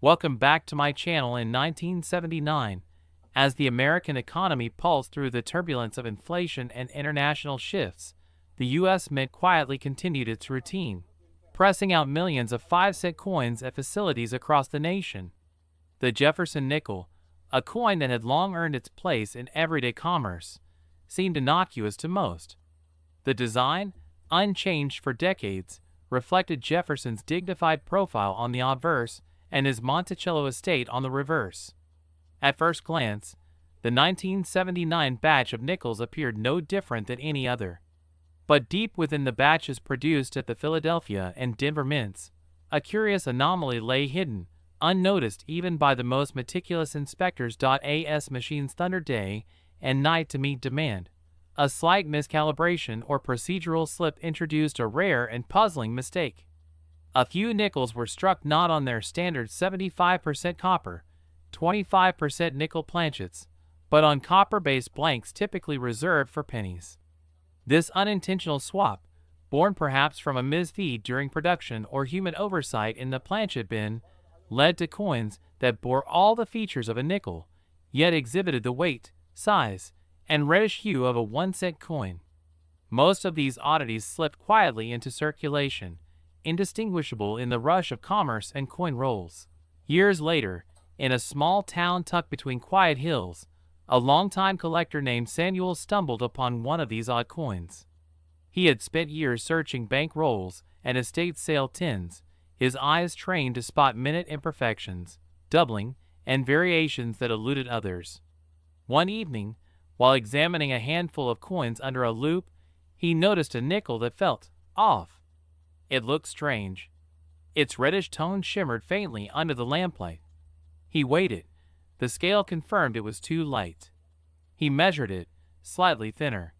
Welcome back to my channel. In 1979, as the American economy pulsed through the turbulence of inflation and international shifts, the U.S. Mint quietly continued its routine, pressing out millions of 5-cent coins at facilities across the nation. The Jefferson nickel, a coin that had long earned its place in everyday commerce, seemed innocuous to most. The design, unchanged for decades, reflected Jefferson's dignified profile on the obverse and his Monticello estate on the reverse. At first glance, the 1979 batch of nickels appeared no different than any other. But deep within the batches produced at the Philadelphia and Denver mints, a curious anomaly lay hidden, unnoticed even by the most meticulous inspectors. As machines thundered day and night to meet demand, a slight miscalibration or procedural slip introduced a rare and puzzling mistake. A few nickels were struck not on their standard 75% copper, 25% nickel planchets, but on copper-based blanks typically reserved for pennies. This unintentional swap, born perhaps from a misfeed during production or human oversight in the planchet bin, led to coins that bore all the features of a nickel, yet exhibited the weight, size, and reddish hue of a 1-cent coin. Most of these oddities slipped quietly into circulation, indistinguishable in the rush of commerce and coin rolls. Years later, in a small town tucked between quiet hills, a longtime collector named Samuel stumbled upon one of these odd coins. He had spent years searching bank rolls and estate sale tins, his eyes trained to spot minute imperfections, doubling, and variations that eluded others. One evening, while examining a handful of coins under a loupe, he noticed a nickel that felt off. It looked strange. Its reddish tone shimmered faintly under the lamplight. He waited. The scale confirmed it was too light. He measured it, slightly thinner.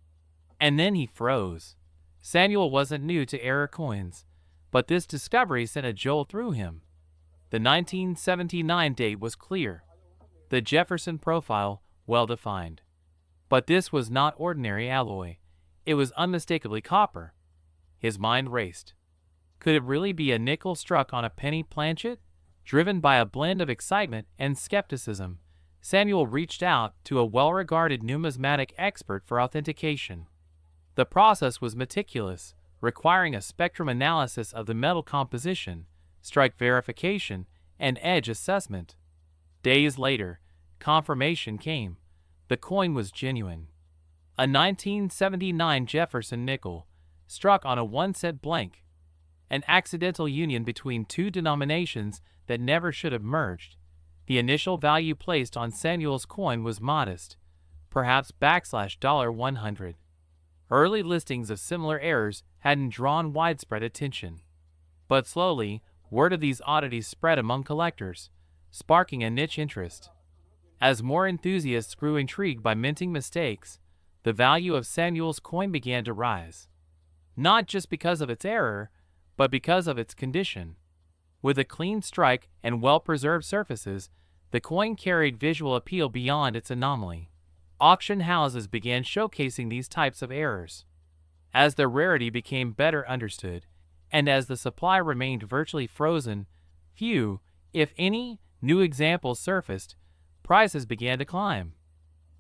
And then he froze. Samuel wasn't new to error coins, but this discovery sent a jolt through him. The 1979 date was clear. The Jefferson profile, well defined. But this was not ordinary alloy. It was unmistakably copper. His mind raced. Could it really be a nickel struck on a penny planchet? Driven by a blend of excitement and skepticism, Samuel reached out to a well-regarded numismatic expert for authentication. The process was meticulous, requiring a spectrum analysis of the metal composition, strike verification, and edge assessment. Days later, confirmation came. The coin was genuine. A 1979 Jefferson nickel, struck on a 1-cent blank. An accidental union between two denominations that never should have merged. The initial value placed on Samuel's coin was modest, perhaps $100. Early listings of similar errors hadn't drawn widespread attention. But slowly, word of these oddities spread among collectors, sparking a niche interest. As more enthusiasts grew intrigued by minting mistakes, the value of Samuel's coin began to rise. Not just because of its error, but because of its condition. With a clean strike and well-preserved surfaces, the coin carried visual appeal beyond its anomaly. Auction houses began showcasing these types of errors. As their rarity became better understood, and as the supply remained virtually frozen, few, if any, new examples surfaced. Prices began to climb.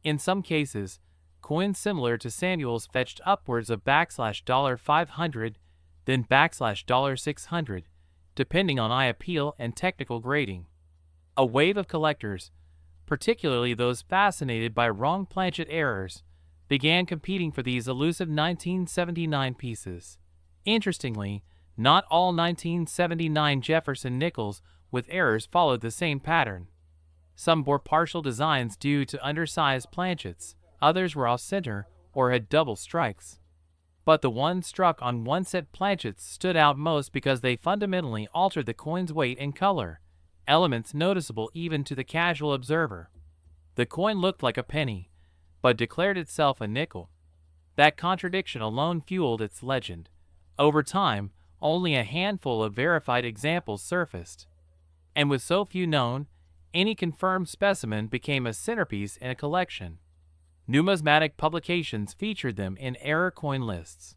In some cases, coins similar to Samuel's fetched upwards of $500, then $600, depending on eye appeal and technical grading. A wave of collectors, particularly those fascinated by wrong planchet errors, began competing for these elusive 1979 pieces. Interestingly, not all 1979 Jefferson nickels with errors followed the same pattern. Some bore partial designs due to undersized planchets, others were off-center or had double strikes. But the ones struck on 1-cent planchets stood out most because they fundamentally altered the coin's weight and color, elements noticeable even to the casual observer. The coin looked like a penny, but declared itself a nickel. That contradiction alone fueled its legend. Over time, only a handful of verified examples surfaced. And with so few known, any confirmed specimen became a centerpiece in a collection. Numismatic publications featured them in error coin lists.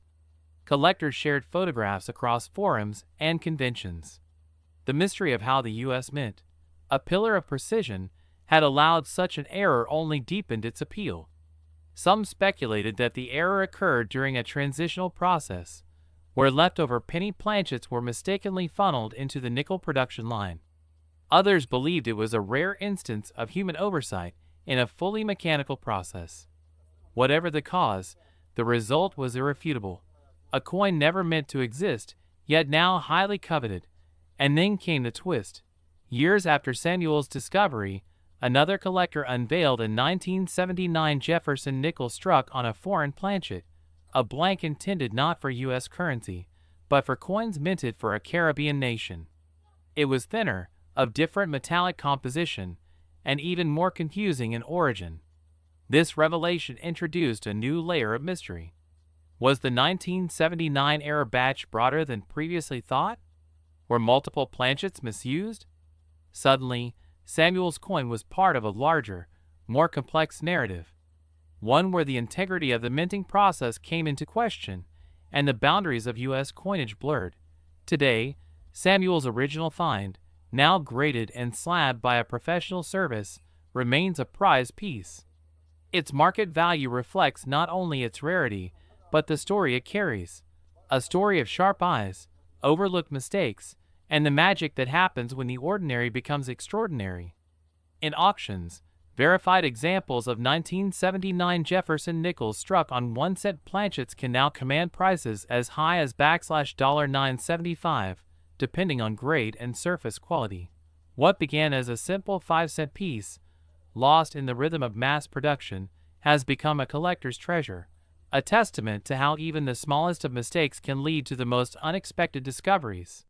Collectors shared photographs across forums and conventions. The mystery of how the U.S. Mint, a pillar of precision, had allowed such an error only deepened its appeal. Some speculated that the error occurred during a transitional process, where leftover penny planchets were mistakenly funneled into the nickel production line. Others believed it was a rare instance of human oversight in a fully mechanical process. Whatever the cause, the result was irrefutable. A coin never meant to exist, yet now highly coveted. And then came the twist. Years after Samuel's discovery, another collector unveiled a 1979 Jefferson nickel struck on a foreign planchet, a blank intended not for U.S. currency, but for coins minted for a Caribbean nation. It was thinner, of different metallic composition, and even more confusing in origin. This revelation introduced a new layer of mystery. Was the 1979 error batch broader than previously thought? Were multiple planchets misused? Suddenly, Samuel's coin was part of a larger, more complex narrative, one where the integrity of the minting process came into question and the boundaries of U.S. coinage blurred. Today, Samuel's original find, now graded and slabbed by a professional service, remains a prized piece. Its market value reflects not only its rarity, but the story it carries, a story of sharp eyes, overlooked mistakes, and the magic that happens when the ordinary becomes extraordinary. In auctions, verified examples of 1979 Jefferson nickels struck on 1-cent planchets can now command prices as high as $9.75, depending on grade and surface quality. What began as a simple 5-cent piece, lost in the rhythm of mass production, has become a collector's treasure, a testament to how even the smallest of mistakes can lead to the most unexpected discoveries.